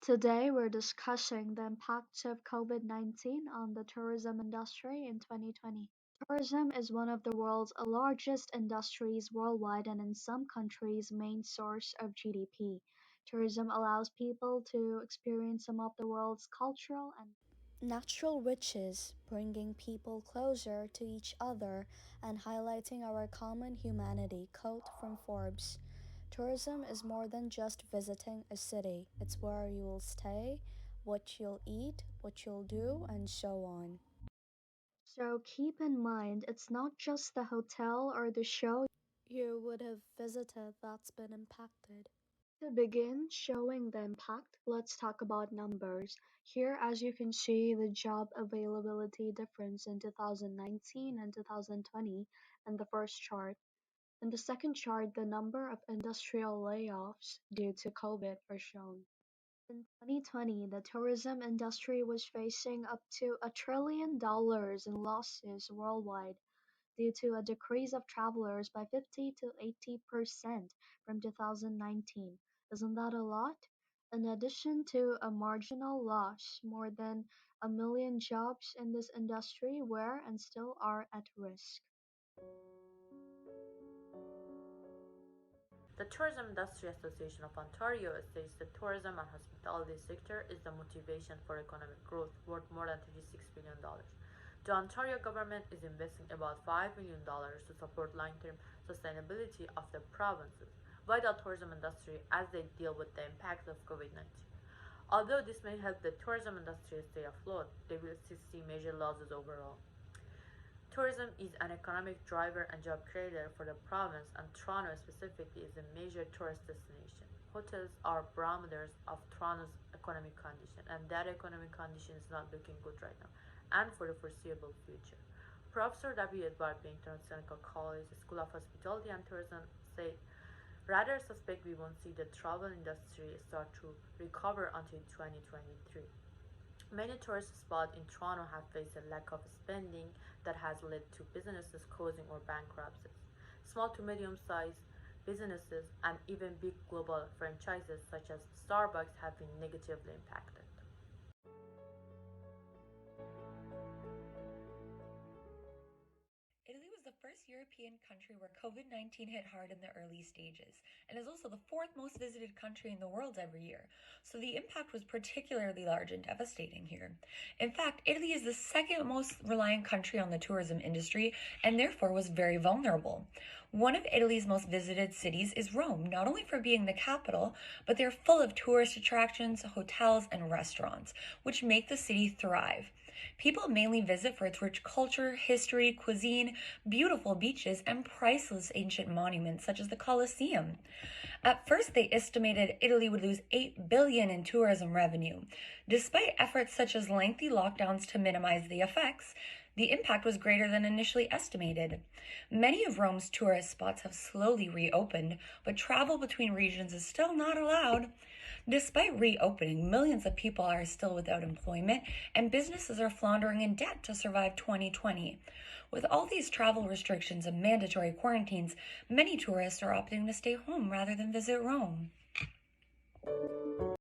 Today we're discussing the impact of COVID-19 on the tourism industry in 2020. Tourism is one of the world's largest industries worldwide and in some countries main source of GDP. Tourism allows people to experience some of the world's cultural and natural riches, bringing people closer to each other and highlighting our common humanity. Quote from Forbes. Tourism is more than just visiting a city. It's where you will stay, what you'll eat, what you'll do, and so on. So keep in mind, it's not just the hotel or the show you would have visited that's been impacted. To begin showing the impact, let's talk about numbers. Here, as you can see, the job availability difference in 2019 and 2020 in the first chart. In the second chart, the number of industrial layoffs due to COVID are shown. In 2020, the tourism industry was facing up to $1 trillion in losses worldwide due to a decrease of travelers by 50 to 80% from 2019. Isn't that a lot? In addition to a marginal loss, more than a million jobs in this industry were and still are at risk. The Tourism Industry Association of Ontario states the tourism and hospitality sector is the motivation for economic growth, worth more than $36 billion. The Ontario government is investing about $5 million to support long-term sustainability of the province's vital tourism industry as they deal with the impact of COVID-19. Although this may help the tourism industry stay afloat, they will still see major losses overall. Tourism is an economic driver and job creator for the province, and Toronto specifically is a major tourist destination. Hotels are barometers of Toronto's economic condition, and that economic condition is not looking good right now and for the foreseeable future. Professor W. Edward Bington at Seneca College, School of Hospitality and Tourism, said, "Rather suspect we won't see the travel industry start to recover until 2023. Many tourist spots in Toronto have faced a lack of spending that has led to businesses closing or bankruptcies. Small to medium-sized businesses and even big global franchises such as Starbucks have been negatively impacted." Italy was the first European country where COVID-19 hit hard in the early stages, and is also the fourth most visited country in the world every year, so the impact was particularly large and devastating here. In fact, Italy is the second most reliant country on the tourism industry, and therefore was very vulnerable. One of Italy's most visited cities is Rome, not only for being the capital, but they're full of tourist attractions, hotels, and restaurants, which make the city thrive. People mainly visit for its rich culture, history, cuisine, beautiful beaches, and priceless ancient monuments such as the Colosseum. At first, they estimated Italy would lose $8 billion in tourism revenue. Despite efforts such as lengthy lockdowns to minimize the effects, the impact was greater than initially estimated. Many of Rome's tourist spots have slowly reopened, but travel between regions is still not allowed. Despite reopening, millions of people are still without employment, and businesses are floundering in debt to survive 2020. With all these travel restrictions and mandatory quarantines, many tourists are opting to stay home rather than visit Rome.